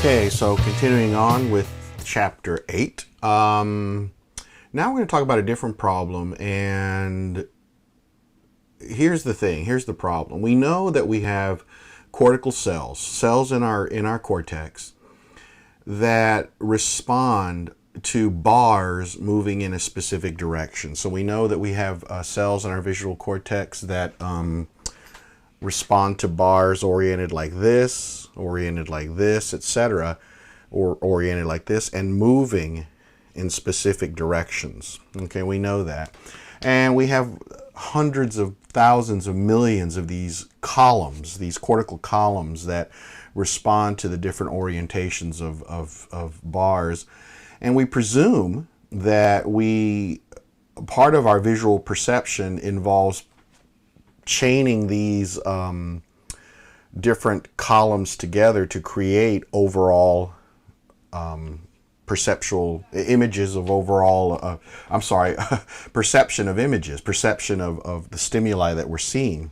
Okay, so continuing on with chapter 8. Now we're going to talk about a different problem, and here's the thing, here's the problem. We know that we have cortical cells in our cortex that respond to bars moving in a specific direction. So we know that we have cells in our visual cortex that respond to bars oriented like this, etc., or oriented like this, and moving in specific directions. Okay, we know that. And we have hundreds of thousands of millions of these columns, these cortical columns that respond to the different orientations of bars. And we presume that part of our visual perception involves chaining these different columns together to create overall perceptual images of overall, perception of images, perception of the stimuli that we're seeing.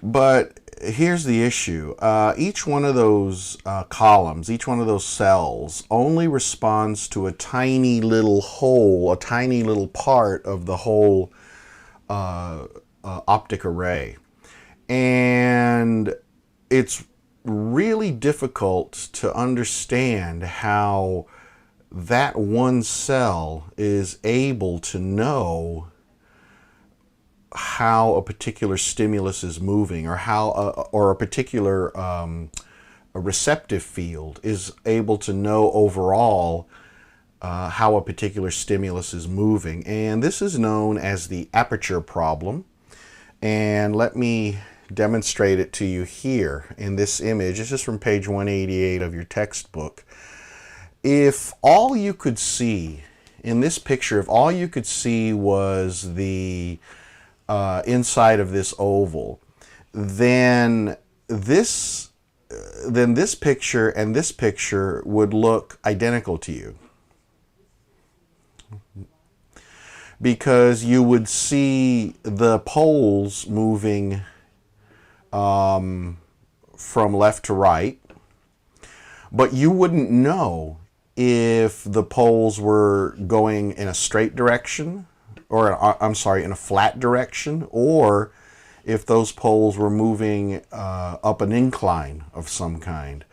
But here's the issue. Each one of those columns, each one of those cells only responds to a tiny little hole, a tiny little part of the whole optic array. And it's really difficult to understand how that one cell is able to know how a particular stimulus is moving, or how or a particular a receptive field is able to know overall how a particular stimulus is moving. And this is known as the aperture problem. And let me demonstrate it to you here in this image. This is from page 188 of your textbook. If all you could see in this picture, if all you could see was the inside of this oval, then this picture and this picture would look identical to you, because you would see the poles moving from left to right, but you wouldn't know if the poles were going in a straight direction, or in a flat direction, or if those poles were moving up an incline of some kind.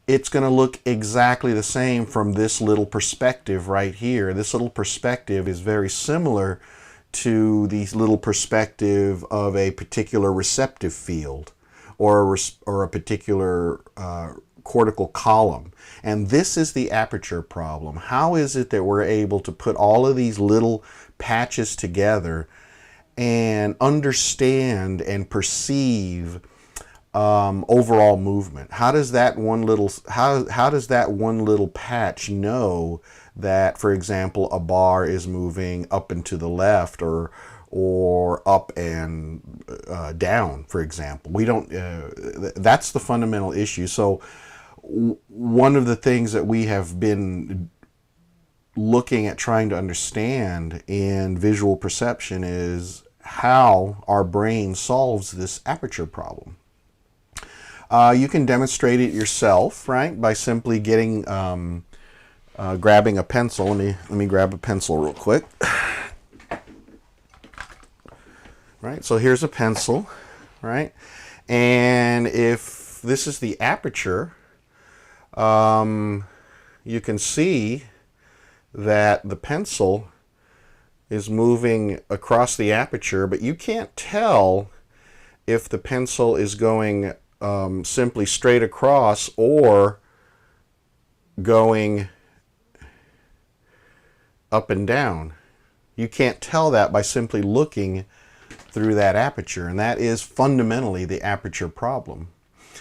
It's going to look exactly the same from this little perspective right here. This little perspective is very similar to the little perspective of a particular receptive field, or a particular cortical column. And this is the aperture problem. How is it that we're able to put all of these little patches together and understand and perceive overall movement? How does that one little patch know that, for example, a bar is moving up and to the left, or up and down, for example? We don't. That's the fundamental issue. So one of the things that we have been looking at trying to understand in visual perception is how our brain solves this aperture problem. You can demonstrate it yourself, right, by simply getting grabbing a pencil. Let me grab a pencil real quick. Right, so here's a pencil, right, and if this is the aperture, you can see that the pencil is moving across the aperture, but you can't tell if the pencil is going simply straight across or going up and down. You can't tell that by simply looking through that aperture, and that is fundamentally the aperture problem.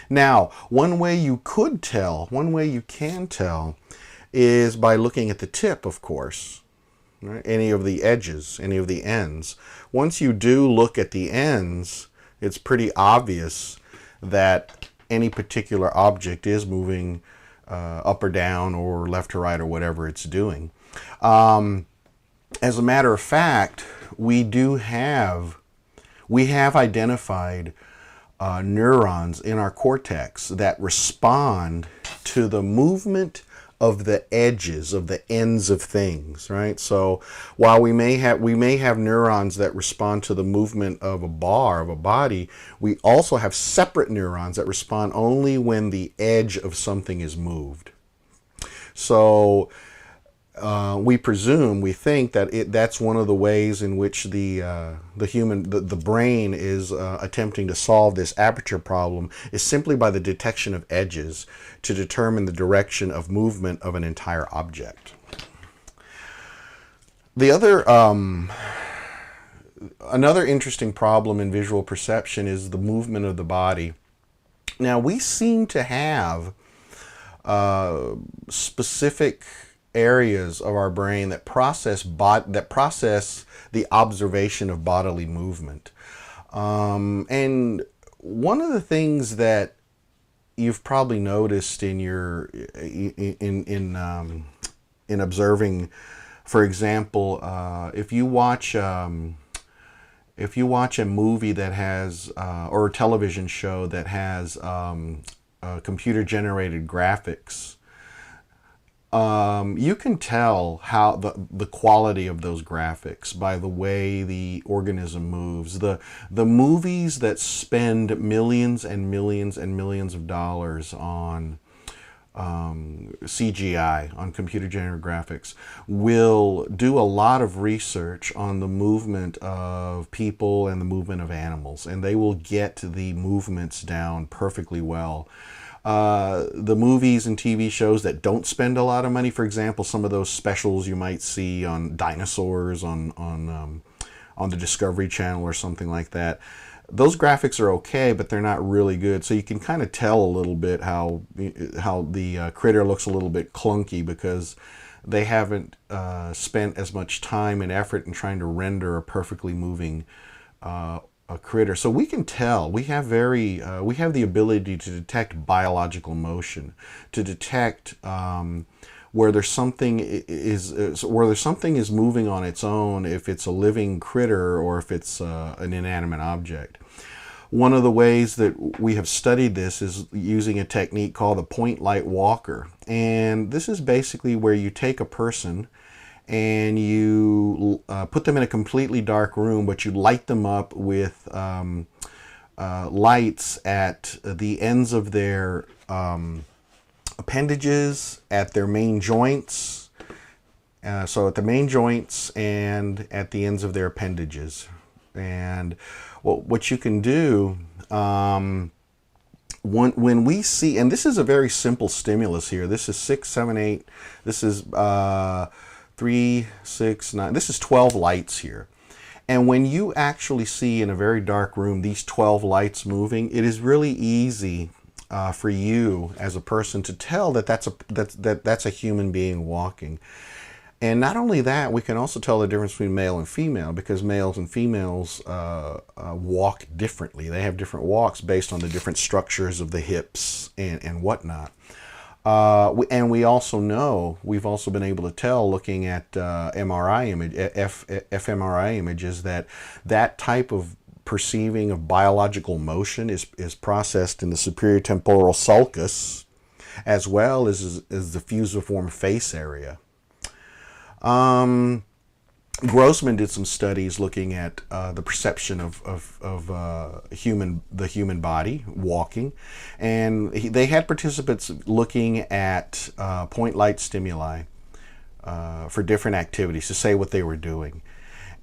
Now, one way you can tell is by looking at the tip, of course, right? Any of the edges, any of the ends. Once you do look at the ends, it's pretty obvious that any particular object is moving up or down, or left to right, or whatever it's doing. As a matter of fact, we have identified neurons in our cortex that respond to the movement of the edges, of the ends of things, right? So while we may have neurons that respond to the movement of a bar, of a body, we also have separate neurons that respond only when the edge of something is moved. So we think that that's one of the ways in which the brain is attempting to solve this aperture problem, is simply by the detection of edges to determine the direction of movement of an entire object. The other another interesting problem in visual perception is the movement of the body. Now, we seem to have specific areas of our brain that process the observation of bodily movement, and one of the things that you've probably noticed in your in observing, for example, if you watch a movie that has or a television show that has computer generated graphics, you can tell how the quality of those graphics by the way the organism moves. The movies that spend millions and millions and millions of dollars on CGI, on computer generated graphics, will do a lot of research on the movement of people and the movement of animals, and they will get the movements down perfectly well. The movies and TV shows that don't spend a lot of money, for example, some of those specials you might see on dinosaurs on the Discovery Channel or something like that, those graphics are okay, but they're not really good. So you can kind of tell a little bit how the critter looks a little bit clunky, because they haven't spent as much time and effort in trying to render a perfectly moving a critter. So we can tell, we have the ability to detect biological motion, to detect whether something is moving on its own, if it's a living critter or if it's an inanimate object. One of the ways that we have studied this is using a technique called the point light walker. And this is basically where you take a person and you put them in a completely dark room, but you light them up with lights at the ends of their appendages, at their main joints, so at the main joints and at the ends of their appendages. And what you can do, when we see, and this is a very simple stimulus here, this is 6, 7, 8, this is 3, 6, 9, this is 12 lights here. And when you actually see in a very dark room these 12 lights moving, it is really easy for you as a person to tell that that's a human being walking. And not only that, we can also tell the difference between male and female, because males and females walk differently. They have different walks based on the different structures of the hips and whatnot. And we also know, we've also been able to tell, looking at fMRI images, that type of perceiving of biological motion is processed in the superior temporal sulcus, as well as the fusiform face area. Grossman did some studies looking at the perception of the human body walking, and they had participants looking at point light stimuli for different activities to say what they were doing.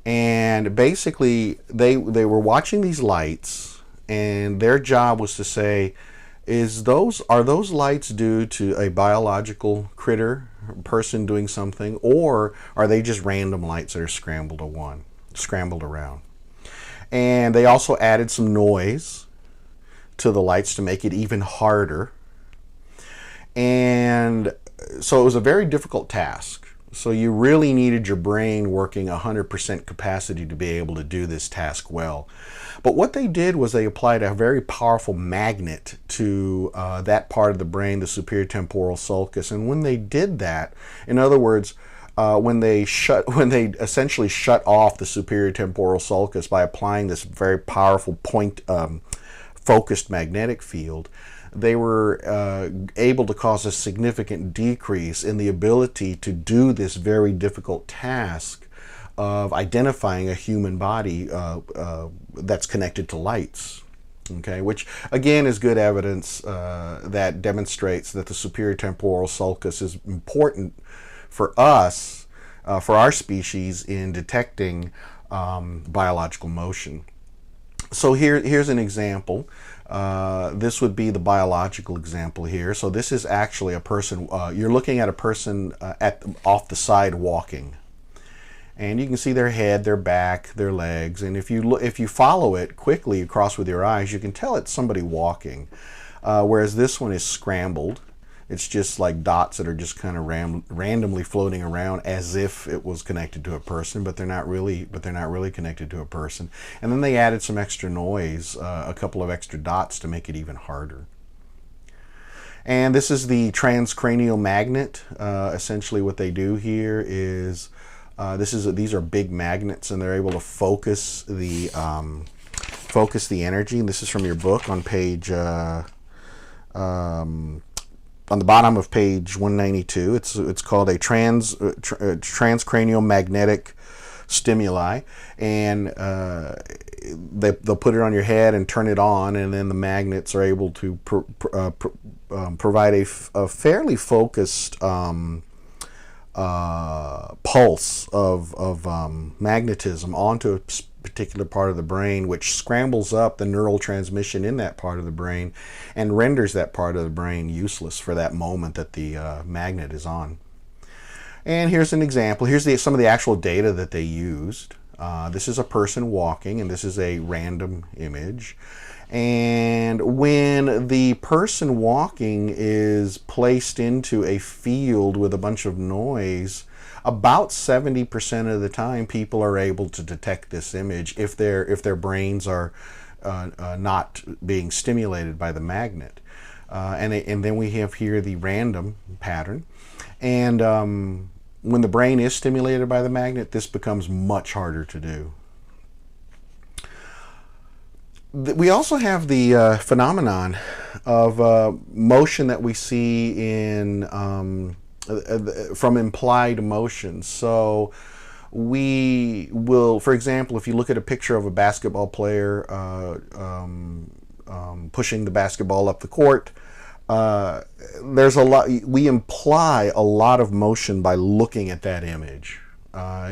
And basically they were watching these lights, and their job was to say, are those lights due to a biological critter, person doing something, or are they just random lights that are scrambled around? And they also added some noise to the lights to make it even harder. And so it was a very difficult task. So you really needed your brain working 100% capacity to be able to do this task well. But what they did was they applied a very powerful magnet to that part of the brain, the superior temporal sulcus. And when they did that, in other words, when they essentially shut off the superior temporal sulcus by applying this very powerful focused magnetic field, they were able to cause a significant decrease in the ability to do this very difficult task of identifying a human body that's connected to lights. Okay, which again is good evidence that demonstrates that the superior temporal sulcus is important for us, for our species, in detecting biological motion. So here's an example. This would be the biological example here. So this is actually a person. You're looking at a person off the side walking, and you can see their head, their back, their legs. And if you follow it quickly across with your eyes, you can tell it's somebody walking. Whereas this one is scrambled. It's just like dots that are just kind of randomly floating around as if it was connected to a person, but they're not really connected to a person. And then they added some extra noise, a couple of extra dots to make it even harder. And this is the transcranial magnet. Essentially what they do here is, these are big magnets, and they're able to focus the energy. And this is from your book on page on the bottom of page 192. It's called a transcranial magnetic stimuli, and they'll put it on your head and turn it on, and then the magnets are able to provide a fairly focused pulse of magnetism onto a particular part of the brain, which scrambles up the neural transmission in that part of the brain and renders that part of the brain useless for that moment that the magnet is on. And here's an example. Here's some of the actual data that they used. This is a person walking, and this is a random image. And when the person walking is placed into a field with a bunch of noise, about 70% of the time people are able to detect this image if their brains are not being stimulated by the magnet. And then we have here the random pattern. And when the brain is stimulated by the magnet, this becomes much harder to do. We also have the phenomenon of motion that we see in from implied motion. So we will, for example, if you look at a picture of a basketball player pushing the basketball up the court, we imply a lot of motion by looking at that image.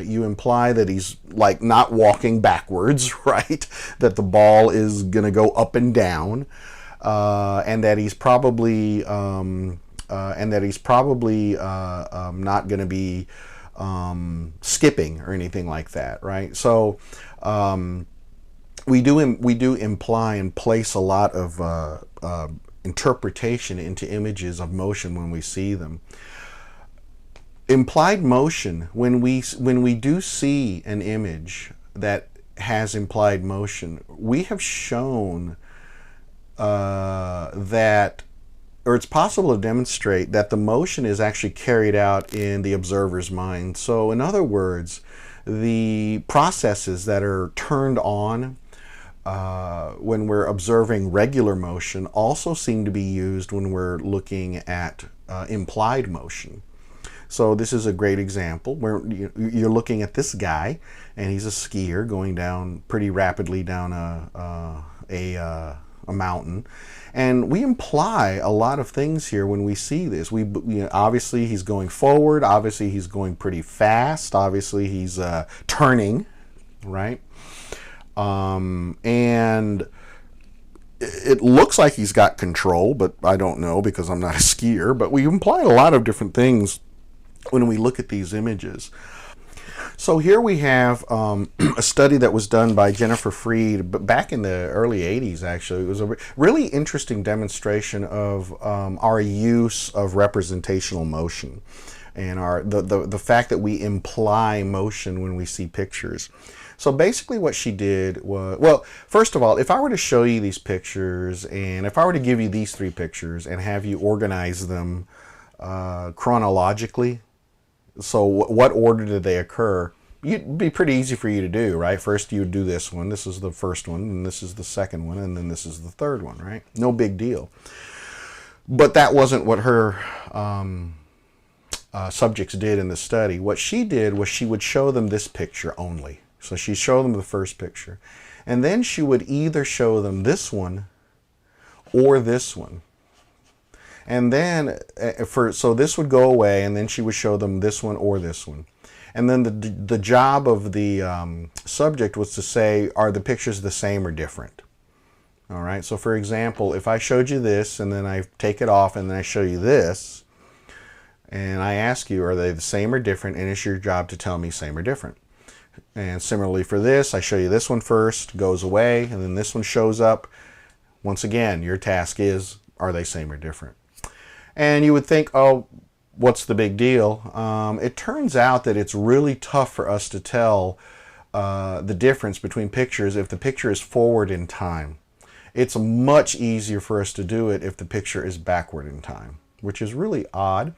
You imply that he's like not walking backwards, right? That the ball is going to go up and down, and that he's probably not going to be skipping or anything like that, right? So we do imply and place a lot of interpretation into images of motion when we see them. Implied motion, when we do see an image that has implied motion, we have shown that, or it's possible to demonstrate that the motion is actually carried out in the observer's mind. So in other words, the processes that are turned on when we're observing regular motion also seem to be used when we're looking at implied motion. So this is a great example where you're looking at this guy, and he's a skier going down pretty rapidly down a mountain, and we imply a lot of things here when we see this. Obviously he's going forward. Obviously he's going pretty fast. Obviously he's turning, right? And it looks like he's got control, but I don't know because I'm not a skier. But we imply a lot of different things when we look at these images. So here we have a study that was done by Jennifer Freed back in the early 80s, actually. It was a really interesting demonstration of our use of representational motion and the fact that we imply motion when we see pictures. So basically what she did was, well, first of all, if I were to show you these pictures, and if I were to give you these three pictures and have you organize them chronologically, so what order did they occur? it'd be pretty easy for you to do, right? First you would do this one. This is the first one, and this is the second one, and then this is the third one, right? No big deal. But that wasn't what her subjects did in the study. What she did was she would show them this picture only. So she'd show them the first picture. And then she would either show them this one or this one. And then, so this would go away, and then she would show them this one or this one. And then the job of the subject was to say, are the pictures the same or different? All right, so for example, if I showed you this, and then I take it off, and then I show you this, and I ask you, are they the same or different? And it's your job to tell me same or different. And similarly for this, I show you this one first, goes away, and then this one shows up. Once again, your task is, are they same or different? And you would think, oh, what's the big deal? It turns out that it's really tough for us to tell the difference between pictures if the picture is forward in time. It's much easier for us to do it if the picture is backward in time, which is really odd.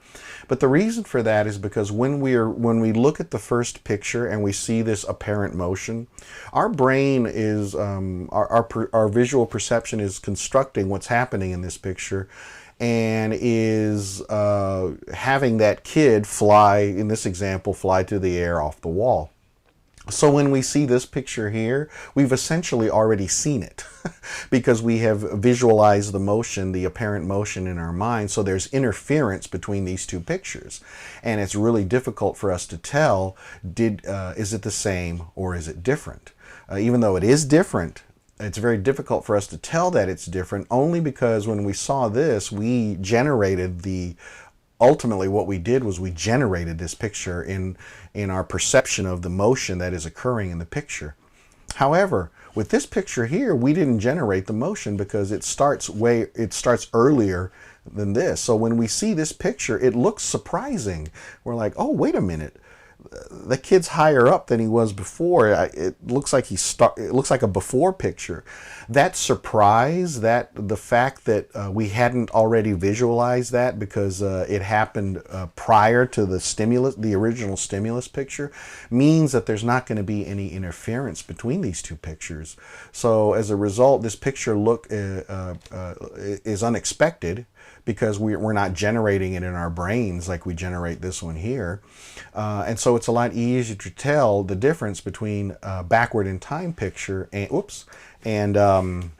But the reason for that is because when we look at the first picture and we see this apparent motion, our brain is, our visual perception is constructing what's happening in this picture, and is having that kid fly, in this example, fly through the air off the wall. So when we see this picture here, we've essentially already seen it because we have visualized the motion, the apparent motion in our mind. So there's interference between these two pictures. And it's really difficult for us to tell, is it the same or is it different? Even though it is different, it's very difficult for us to tell that it's different, only because when we saw this, we generated ultimately what we did was we generated this picture in our perception of the motion that is occurring in the picture. However, with this picture here, we didn't generate the motion because it starts earlier than this. So when we see this picture, it looks surprising. We're like, oh, wait a minute. The kid's higher up than he was before. It looks like it looks like a before picture. That surprise, the fact that we hadn't already visualized that because it happened prior to the original stimulus picture, means that there's not going to be any interference between these two pictures. So as a result, this picture is unexpected, because we're not generating it in our brains like we generate this one here. And so it's a lot easier to tell the difference between a backward in time picture and the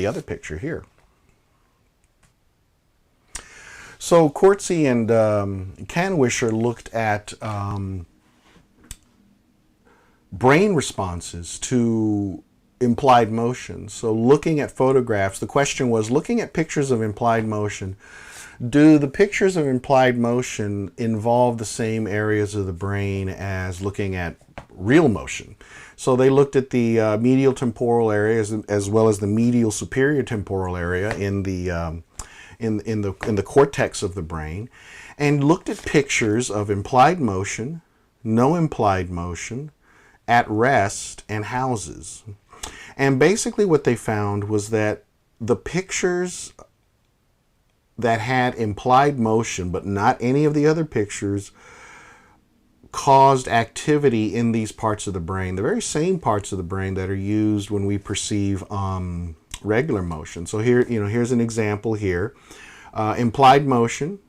other picture here. So Cortsey and Canwisher looked at brain responses to implied motion. So looking at photographs, the question was, looking at pictures of implied motion, do the pictures of implied motion involve the same areas of the brain as looking at real motion? So they looked at the medial temporal area as well as the medial superior temporal area in the cortex of the brain, and looked at pictures of implied motion, no implied motion, at rest, and houses. And basically what they found was that the pictures that had implied motion, but not any of the other pictures, caused activity in these parts of the brain, the very same parts of the brain that are used when we perceive regular motion. So here, here's an example here. Implied motion,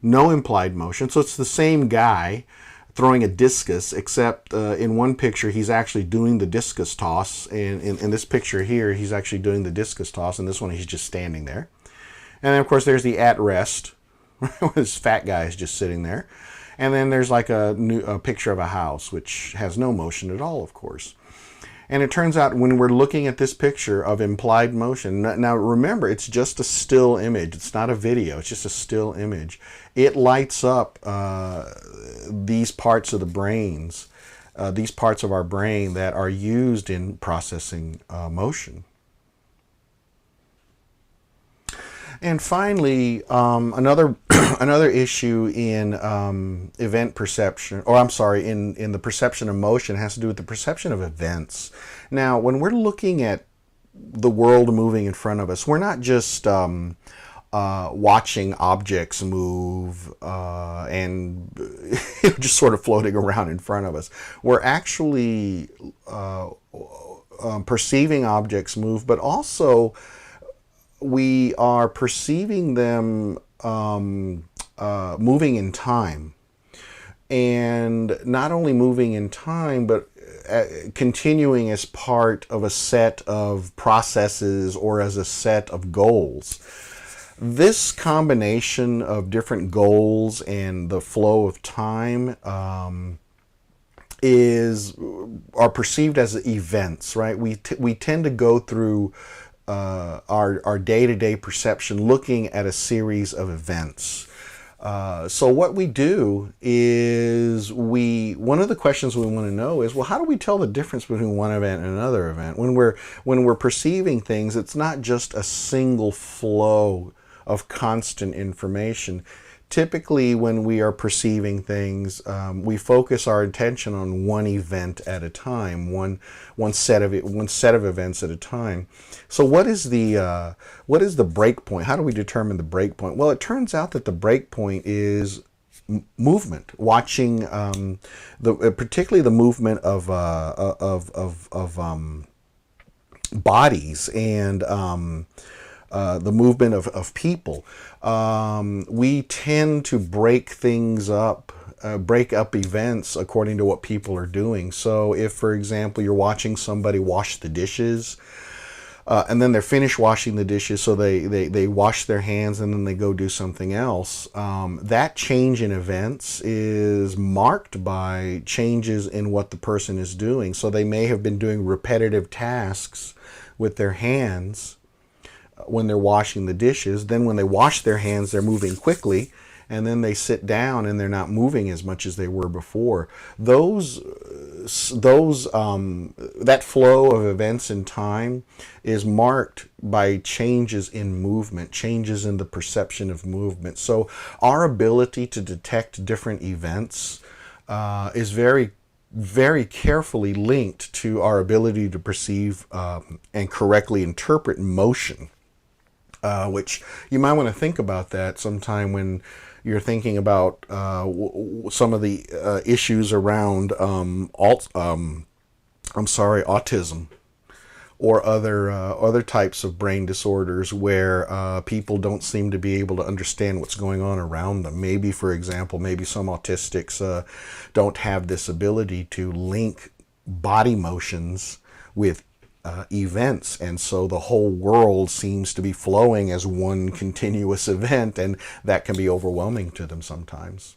no implied motion. So it's the same guy throwing a discus, except in one picture he's actually doing the discus toss, and in this picture here he's actually doing the discus toss, and this one he's just standing there. And then of course there's the at rest, this fat guy is just sitting there. And then there's like a picture of a house, which has no motion at all, of course. And it turns out when we're looking at this picture of implied motion, now remember, it's just a still image. It's not a video. It's just a still image. It lights up these parts of the brains, these parts of our brain that are used in processing motion. And finally, another issue in event perception, or I'm sorry, in the perception of motion, has to do with the perception of events. Now, when we're looking at the world moving in front of us, we're not just watching objects move and just sort of floating around in front of us. We're actually perceiving objects move, but also we are perceiving them moving in time. And not only moving in time, but continuing as part of a set of processes or as a set of goals. This combination of different goals and the flow of time are perceived as events, right? We tend to go through our day-to-day perception looking at a series of events. So what we do is one of the questions we want to know is, well, how do we tell the difference between one event and another event? When we're perceiving things, it's not just a single flow of constant information. Typically, when we are perceiving things, we focus our attention on one event at a time, one set of events at a time. So, what is the break point? How do we determine the break point? Well, it turns out that the break point is movement. Watching particularly the movement of bodies and the movement of people. We tend to break things up, break up events according to what people are doing. So if, for example, you're watching somebody wash the dishes, and then they're finished washing the dishes, so they wash their hands and then they go do something else, that change in events is marked by changes in what the person is doing. So they may have been doing repetitive tasks with their hands when they're washing the dishes. Then when they wash their hands, they're moving quickly, and then they sit down and they're not moving as much as they were before. That flow of events in time is marked by changes in movement, changes in the perception of movement. So our ability to detect different events is very, very carefully linked to our ability to perceive and correctly interpret motion. Which you might want to think about that sometime when you're thinking about some of the issues around autism or other types of brain disorders where people don't seem to be able to understand what's going on around them. Maybe, for example, maybe some autistics don't have this ability to link body motions with events, and so the whole world seems to be flowing as one continuous event, and that can be overwhelming to them sometimes.